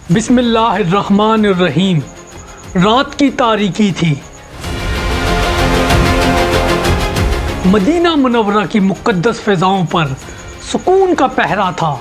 بسم اللہ الرحمن الرحیم۔ رات کی تاریکی تھی۔ مدینہ منورہ کی مقدس فضاؤں پر سکون کا پہرا تھا،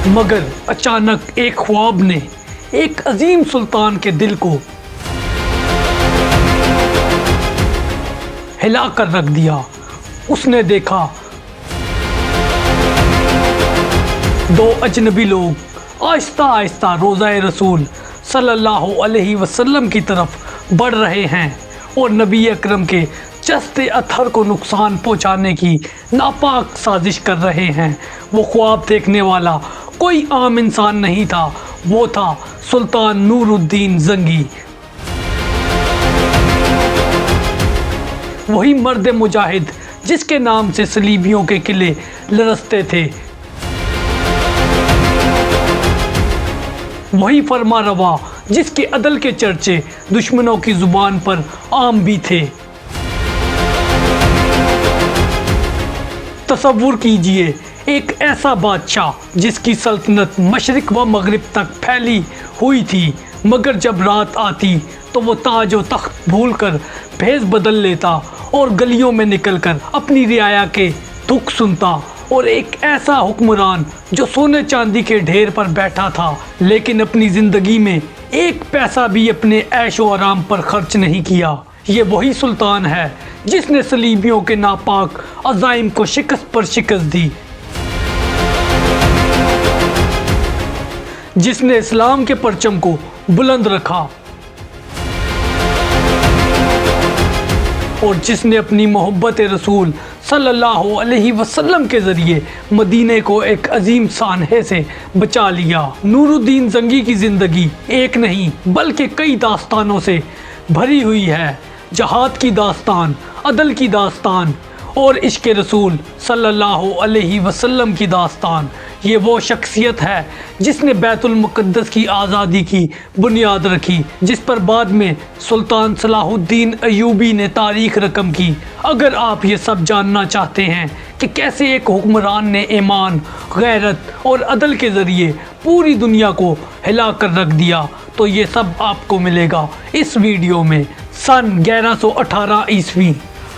مگر اچانک ایک خواب نے ایک عظیم سلطان کے دل کو ہلا کر رکھ دیا۔ اس نے دیکھا دو اجنبی لوگ آہستہ آہستہ روضہ رسول صلی اللہ علیہ وسلم کی طرف بڑھ رہے ہیں اور نبی اکرم کے چست اطہر کو نقصان پہنچانے کی ناپاک سازش کر رہے ہیں۔ وہ خواب دیکھنے والا کوئی عام انسان نہیں تھا، وہ تھا سلطان نور الدین زنگی، وہی مرد مجاہد جس کے نام سے صلیبیوں کے قلعے لرزتے تھے، وہی فرما روا جس کے عدل کے چرچے دشمنوں کی زبان پر عام بھی تھے۔ تصور کیجئے ایک ایسا بادشاہ جس کی سلطنت مشرق و مغرب تک پھیلی ہوئی تھی، مگر جب رات آتی تو وہ تاج و تخت بھول کر بھیس بدل لیتا اور گلیوں میں نکل کر اپنی رعایا کے دکھ سنتا، اور ایک ایسا حکمران جو سونے چاندی کے ڈھیر پر بیٹھا تھا لیکن اپنی زندگی میں ایک پیسہ بھی اپنے عیش و آرام پر خرچ نہیں کیا۔ یہ وہی سلطان ہے جس نے صلیبیوں کے ناپاک عزائم کو شکست پر شکست دی، جس نے اسلام کے پرچم کو بلند رکھا اور جس نے اپنی محبت رسول صلی اللہ علیہ وسلم کے ذریعے مدینے کو ایک عظیم سانحے سے بچا لیا۔ نور الدین زنگی کی زندگی ایک نہیں بلکہ کئی داستانوں سے بھری ہوئی ہے۔ جہاد کی داستان، عدل کی داستان اور عشق رسول صلی اللہ علیہ وسلم کی داستان۔ یہ وہ شخصیت ہے جس نے بیت المقدس کی آزادی کی بنیاد رکھی، جس پر بعد میں سلطان صلاح الدین ایوبی نے تاریخ رقم کی۔ اگر آپ یہ سب جاننا چاہتے ہیں کہ کیسے ایک حکمران نے ایمان، غیرت اور عدل کے ذریعے پوری دنیا کو ہلا کر رکھ دیا، تو یہ سب آپ کو ملے گا اس ویڈیو میں۔ سن 1118 عیسوی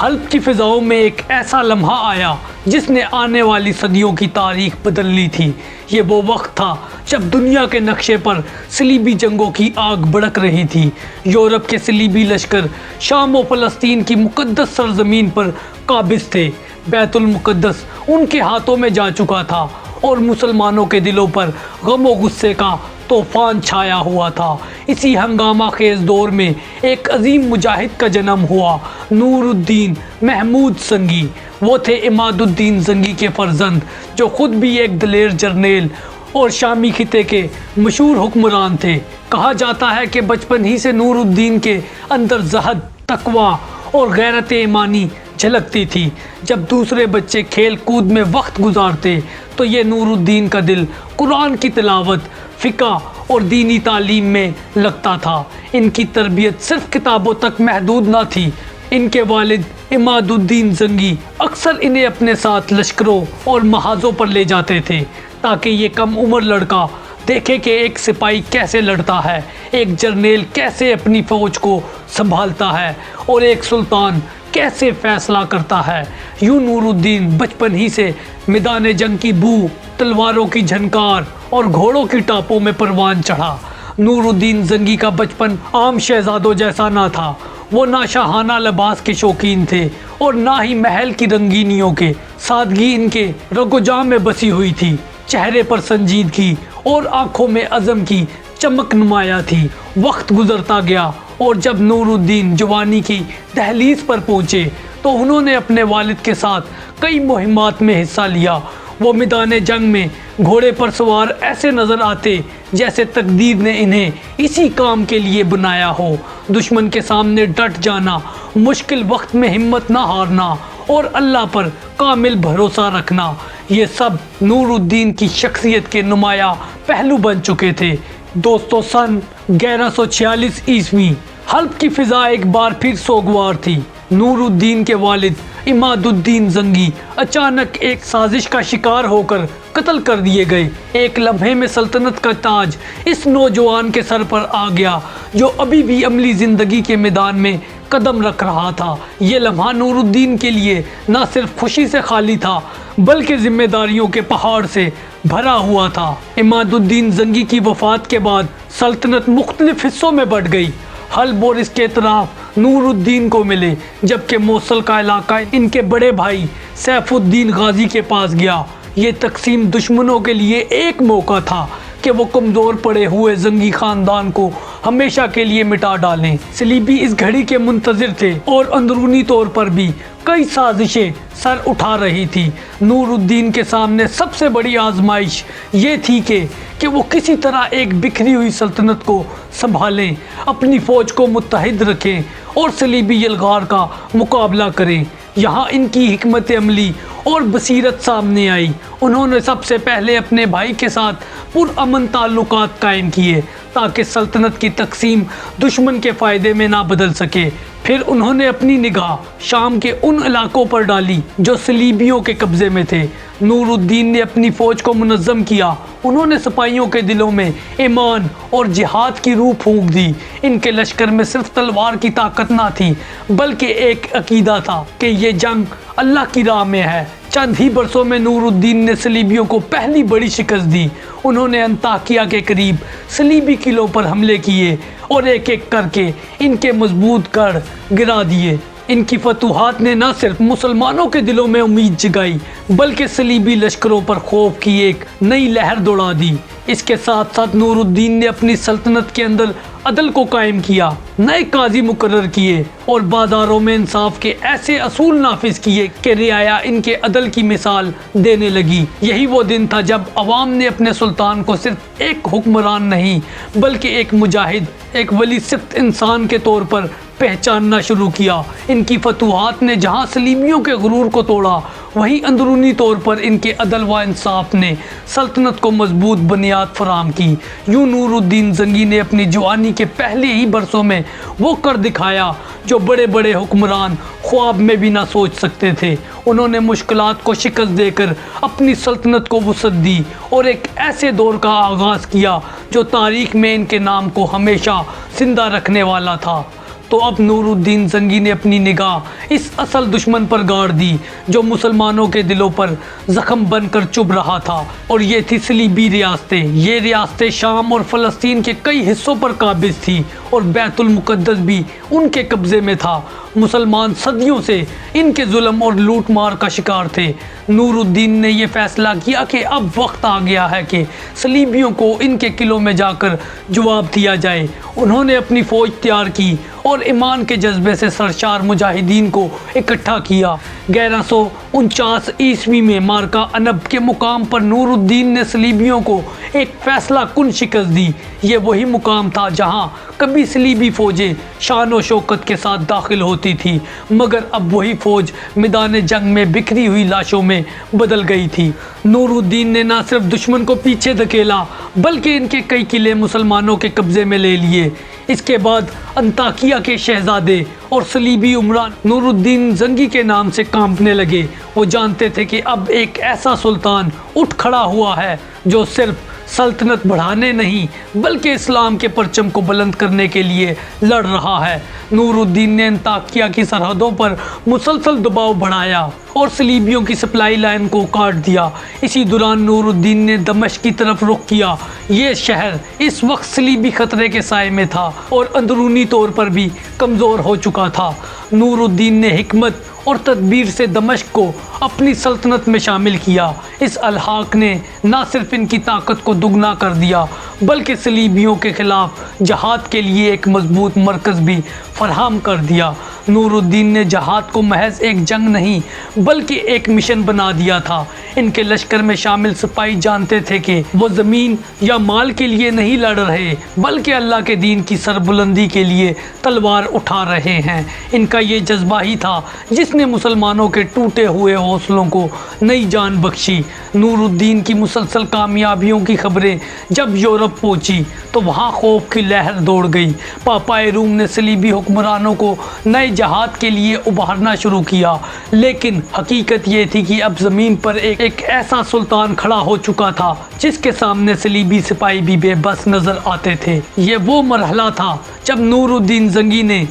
حلب کی فضاؤں میں ایک ایسا لمحہ آیا جس نے آنے والی صدیوں کی تاریخ بدل لی تھی۔ یہ وہ وقت تھا جب دنیا کے نقشے پر صلیبی جنگوں کی آگ بھڑک رہی تھی۔ یورپ کے صلیبی لشکر شام و فلسطین کی مقدس سرزمین پر قابض تھے۔ بیت المقدس ان کے ہاتھوں میں جا چکا تھا اور مسلمانوں کے دلوں پر غم و غصے کا طوفان چھایا ہوا تھا۔ اسی ہنگامہ خیز دور میں ایک عظیم مجاہد کا جنم ہوا، نور الدین محمود زنگی۔ وہ تھے عماد الدین زنگی کے فرزند، جو خود بھی ایک دلیر جرنیل اور شامی خطے کے مشہور حکمران تھے۔ کہا جاتا ہے کہ بچپن ہی سے نور الدین کے اندر زہد، تقوی اور غیرت ایمانی جھلکتی تھی۔ جب دوسرے بچے کھیل کود میں وقت گزارتے تو یہ نور الدین کا دل قرآن کی تلاوت، فقہ اور دینی تعلیم میں لگتا تھا۔ ان کی تربیت صرف کتابوں تک محدود نہ تھی۔ ان کے والد عماد الدین زنگی اکثر انہیں اپنے ساتھ لشکروں اور محاذوں پر لے جاتے تھے تاکہ یہ کم عمر لڑکا دیکھے کہ ایک سپاہی کیسے لڑتا ہے، ایک جرنیل کیسے اپنی فوج کو سنبھالتا ہے اور ایک سلطان کیسے فیصلہ کرتا ہے۔ یوں نور الدین بچپن ہی سے میدان جنگ کی بو، تلواروں کی جھنکار اور گھوڑوں کی ٹاپوں میں پروان چڑھا۔ نور الدین زنگی کا بچپن عام شہزادوں جیسا نہ تھا۔ وہ نہ شاہانہ لباس کے شوقین تھے اور نہ ہی محل کی رنگینیوں کے۔ سادگی ان کے رگ و جان میں بسی ہوئی تھی، چہرے پر سنجیدگی اور آنکھوں میں عزم کی چمک نمایاں تھی۔ وقت گزرتا گیا اور جب نور الدین جوانی کی دہلیز پر پہنچے تو انہوں نے اپنے والد کے ساتھ کئی مہمات میں حصہ لیا۔ وہ میدان جنگ میں گھوڑے پر سوار ایسے نظر آتے جیسے تقدیر نے انہیں اسی کام کے لیے بنایا ہو۔ دشمن کے سامنے ڈٹ جانا، مشکل وقت میں ہمت نہ ہارنا اور اللہ پر کامل بھروسہ رکھنا، یہ سب نور الدین کی شخصیت کے نمایاں پہلو بن چکے تھے۔ دوستو، سن 1146 عیسوی حلب کی فضا ایک بار پھر سوگوار تھی۔ نور الدین کے والد عماد الدین زنگی اچانک ایک سازش کا شکار ہو کر قتل کر دیے گئے۔ ایک لمحے میں سلطنت کا تاج اس نوجوان کے سر پر آ گیا جو ابھی بھی عملی زندگی کے میدان میں قدم رکھ رہا تھا۔ یہ لمحہ نور الدین کے لیے نہ صرف خوشی سے خالی تھا بلکہ ذمہ داریوں کے پہاڑ سے بھرا ہوا تھا۔ عماد الدین زنگی کی وفات کے بعد سلطنت مختلف حصوں میں بٹ گئی۔ حلب اور اس کے اطراف نور الدین کو ملے جبکہ موصل کا علاقہ ان کے بڑے بھائی سیف الدین غازی کے پاس گیا۔ یہ تقسیم دشمنوں کے لیے ایک موقع تھا کہ وہ کمزور پڑے ہوئے زنگی خاندان کو ہمیشہ کے لیے مٹا ڈالیں۔ صلیبی اس گھڑی کے منتظر تھے اور اندرونی طور پر بھی کئی سازشیں سر اٹھا رہی تھی۔ نور الدین کے سامنے سب سے بڑی آزمائش یہ تھی کہ وہ کسی طرح ایک بکھری ہوئی سلطنت کو سنبھالیں، اپنی فوج کو متحد رکھیں اور صلیبی یلغار کا مقابلہ کریں۔ یہاں ان کی حکمت عملی اور بصیرت سامنے آئی۔ انہوں نے سب سے پہلے اپنے بھائی کے ساتھ پرامن تعلقات قائم کیے تاکہ سلطنت کی تقسیم دشمن کے فائدے میں نہ بدل سکے۔ پھر انہوں نے اپنی نگاہ شام کے ان علاقوں پر ڈالی جو صلیبیوں کے قبضے میں تھے۔ نور الدین نے اپنی فوج کو منظم کیا۔ انہوں نے سپاہیوں کے دلوں میں ایمان اور جہاد کی روح پھونک دی۔ ان کے لشکر میں صرف تلوار کی طاقت نہ تھی بلکہ ایک عقیدہ تھا کہ یہ جنگ اللہ کی راہ میں ہے۔ چند ہی برسوں میں نور الدین نے صلیبیوں کو پہلی بڑی شکست دی۔ انہوں نے انطاکیہ کے قریب صلیبی قلعوں پر حملے کیے اور ایک ایک کر کے ان کے مضبوط گڑھ گرا دیے۔ ان کی فتوحات نے نہ صرف مسلمانوں کے دلوں میں امید جگائی بلکہ صلیبی لشکروں پر خوف کی ایک نئی لہر دوڑا دی۔ اس کے ساتھ ساتھ نور الدین نے اپنی سلطنت کے اندر عدل کو قائم کیا، نئے قاضی مقرر کیے اور بازاروں میں انصاف کے ایسے اصول نافذ کیے کہ رعایا ان کے عدل کی مثال دینے لگی۔ یہی وہ دن تھا جب عوام نے اپنے سلطان کو صرف ایک حکمران نہیں بلکہ ایک مجاہد، ایک ولی صفت انسان کے طور پر پہچاننا شروع کیا۔ ان کی فتوحات نے جہاں صلیبیوں کے غرور کو توڑا وہیں اندرونی طور پر ان کے عدل و انصاف نے سلطنت کو مضبوط بنیاد فراہم کی۔ یوں نور الدین زنگی نے اپنی جوانی کے پہلے ہی برسوں میں وہ کر دکھایا جو بڑے بڑے حکمران خواب میں بھی نہ سوچ سکتے تھے۔ انہوں نے مشکلات کو شکست دے کر اپنی سلطنت کو وسعت دی اور ایک ایسے دور کا آغاز کیا جو تاریخ میں ان کے نام کو ہمیشہ زندہ رکھنے والا تھا۔ تو اب نور الدین زنگی نے اپنی نگاہ اس اصل دشمن پر گاڑ دی جو مسلمانوں کے دلوں پر زخم بن کر چبھ رہا تھا، اور یہ تھی صلیبی ریاستیں۔ یہ ریاستیں شام اور فلسطین کے کئی حصوں پر قابض تھی اور بیت المقدس بھی ان کے قبضے میں تھا۔ مسلمان صدیوں سے ان کے ظلم اور لوٹ مار کا شکار تھے۔ نور الدین نے یہ فیصلہ کیا کہ اب وقت آ گیا ہے کہ صلیبیوں کو ان کے قلعوں میں جا کر جواب دیا جائے۔ انہوں نے اپنی فوج تیار کی اور ایمان کے جذبے سے سرشار مجاہدین کو اکٹھا کیا۔ 1149 عیسوی میں مارکہ انب کے مقام پر نور الدین نے صلیبیوں کو ایک فیصلہ کن شکست دی۔ یہ وہی مقام تھا جہاں کبھی صلیبی فوجیں شان و شوکت کے ساتھ داخل ہوتی تھی مگر اب وہی فوج میدان جنگ میں بکھری ہوئی لاشوں میں بدل گئی تھی۔ نور الدین نے نہ صرف دشمن کو پیچھے دھکیلا بلکہ ان کے کئی قلعے مسلمانوں کے قبضے میں لے لیے۔ اس کے بعد انطاکیہ کے شہزادے اور صلیبی عمران نور الدین زنگی کے نام سے کانپنے لگے۔ وہ جانتے تھے کہ اب ایک ایسا سلطان اٹھ کھڑا ہوا ہے جو صرف سلطنت بڑھانے نہیں بلکہ اسلام کے پرچم کو بلند کرنے کے لیے لڑ رہا ہے۔ نور الدین نے انطاکیہ کی سرحدوں پر مسلسل دباؤ بڑھایا اور صلیبیوں کی سپلائی لائن کو کاٹ دیا۔ اسی دوران نور الدین نے دمشق کی طرف رخ کیا۔ یہ شہر اس وقت صلیبی خطرے کے سائے میں تھا اور اندرونی طور پر بھی کمزور ہو چکا تھا۔ نور الدین نے حکمت اور تدبیر سے دمشق کو اپنی سلطنت میں شامل کیا۔ اس الحاق نے نہ صرف ان کی طاقت کو دگنا کر دیا بلکہ صلیبیوں کے خلاف جہاد کے لیے ایک مضبوط مرکز بھی فراہم کر دیا۔ نور الدین نے جہاد کو محض ایک جنگ نہیں بلکہ ایک مشن بنا دیا تھا۔ ان کے لشکر میں شامل سپاہی جانتے تھے کہ وہ زمین یا مال کے لیے نہیں لڑ رہے بلکہ اللہ کے دین کی سربلندی کے لیے تلوار اٹھا رہے ہیں۔ ان کا یہ جذبہ ہی تھا جس نے مسلمانوں کے ٹوٹے ہوئے حوصلوں کو نئی جان بخشی۔ نورالدین کی مسلسل کامیابیوں کی خبریں جب یورپ پہنچی تو وہاں خوف کی لہر دوڑ گئی۔ پاپائے روم نے صلیبی حکمرانوں کو نئے جہاد کے لیے ابھارنا شروع کیا، لیکن حقیقت یہ تھی کہ اب زمین پر ایک ایسا سلطان کھڑا ہو چکا تھا جس کے سامنے صلیبی سپاہی بھی بے بس نظر آتے تھے۔ یہ وہ مرحلہ تھا جب نورالدین زنگی نے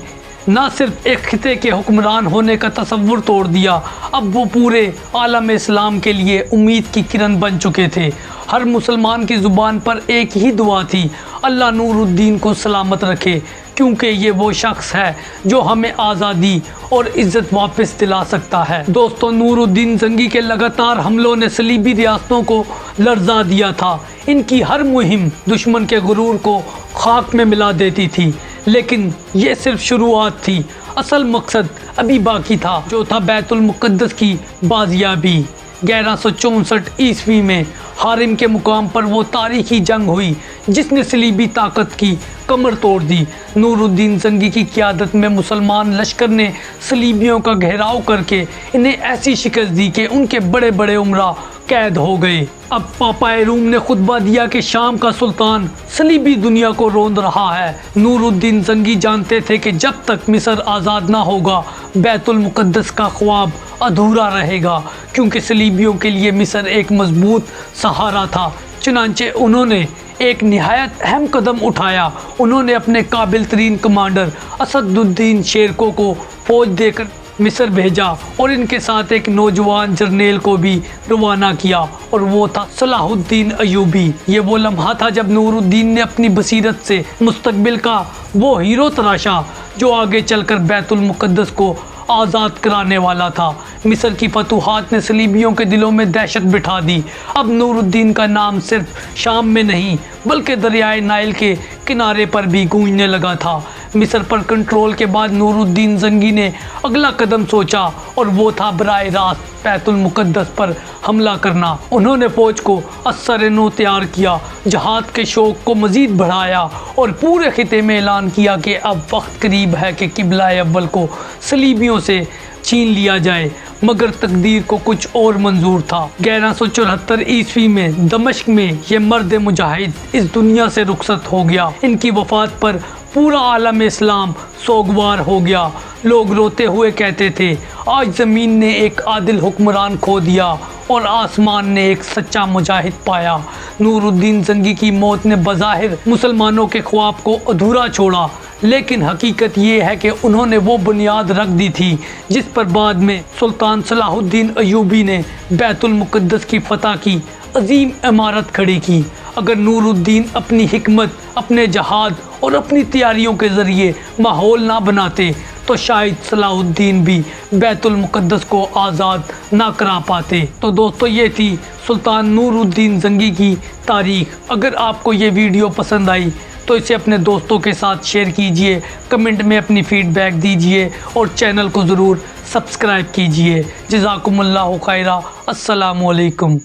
نہ صرف ایک خطے کے حکمران ہونے کا تصور توڑ دیا، اب وہ پورے عالم اسلام کے لیے امید کی کرن بن چکے تھے۔ ہر مسلمان کی زبان پر ایک ہی دعا تھی، اللہ نورالدین کو سلامت رکھے، کیونکہ یہ وہ شخص ہے جو ہمیں آزادی اور عزت واپس دلا سکتا ہے۔ دوستو، نورالدین زنگی کے لگاتار حملوں نے صلیبی ریاستوں کو لرزا دیا تھا۔ ان کی ہر مہم دشمن کے غرور کو خاک میں ملا دیتی تھی، لیکن یہ صرف شروعات تھی۔ اصل مقصد ابھی باقی تھا، جو تھا بیت المقدس کی بازیابی۔ 1164 عیسوی میں حرم کے مقام پر وہ تاریخی جنگ ہوئی جس نے صلیبی طاقت کی کمر توڑ دی۔ نورالدین زنگی کی قیادت میں مسلمان لشکر نے صلیبیوں کا گھیراؤ کر کے انہیں ایسی شکست دی کہ ان کے بڑے بڑے امراء قید ہو گئے۔ اب پاپائے روم نے خطبہ دیا کہ شام کا سلطان صلیبی دنیا کو روند رہا ہے۔ نورالدین زنگی جانتے تھے کہ جب تک مصر آزاد نہ ہوگا بیت المقدس کا خواب ادھورا رہے گا، کیونکہ صلیبیوں کے لیے مصر ایک مضبوط سہارا تھا۔ چنانچہ انہوں نے ایک نہایت اہم قدم اٹھایا۔ انہوں نے اپنے قابل ترین کمانڈر اسد الدین شیرکو کو فوج دے کر مصر بھیجا اور ان کے ساتھ ایک نوجوان جرنیل کو بھی روانہ کیا، اور وہ تھا صلاح الدین ایوبی۔ یہ وہ لمحہ تھا جب نورالدین نے اپنی بصیرت سے مستقبل کا وہ ہیرو تراشا جو آگے چل کر بیت المقدس کو آزاد کرانے والا تھا۔ مصر کی فتوحات نے صلیبیوں کے دلوں میں دہشت بٹھا دی۔ اب نورالدین کا نام صرف شام میں نہیں بلکہ دریائے نائل کے کنارے پر بھی گونجنے لگا تھا۔ مصر پر کنٹرول کے بعد نورالدین زنگی نے اگلا قدم سوچا، اور وہ تھا براہ راست بیت المقدس پر حملہ کرنا۔ انہوں نے فوج کو ازسر نو تیار کیا، جہاد کے شوق کو مزید بڑھایا اور پورے خطے میں اعلان کیا کہ اب وقت قریب ہے کہ قبلہ اول کو صلیبیوں سے چھین لیا جائے، مگر تقدیر کو کچھ اور منظور تھا۔ 1174 عیسوی میں دمشق میں یہ مرد مجاہد اس دنیا سے رخصت ہو گیا۔ ان کی وفات پر پورا عالم اسلام سوگوار ہو گیا۔ لوگ روتے ہوئے کہتے تھے، آج زمین نے ایک عادل حکمران کھو دیا اور آسمان نے ایک سچا مجاہد پایا۔ نورالدین زنگی کی موت نے بظاہر مسلمانوں کے خواب کو ادھورا چھوڑا، لیکن حقیقت یہ ہے کہ انہوں نے وہ بنیاد رکھ دی تھی جس پر بعد میں سلطان صلاح الدین ایوبی نے بیت المقدس کی فتح کی عظیم عمارت کھڑی کی۔ اگر نورالدین اپنی حکمت، اپنے جہاد اور اپنی تیاریوں کے ذریعے ماحول نہ بناتے تو شاید صلاح الدین بھی بیت المقدس کو آزاد نہ کرا پاتے۔ تو دوستو، یہ تھی سلطان نورالدین زنگی کی تاریخ۔ اگر آپ کو یہ ویڈیو پسند آئی تو اسے اپنے دوستوں کے ساتھ شیئر کیجئے، کمنٹ میں اپنی فیڈ بیک دیجئے اور چینل کو ضرور سبسکرائب کیجئے۔ جزاکم اللہ خیرہ۔ السلام علیکم۔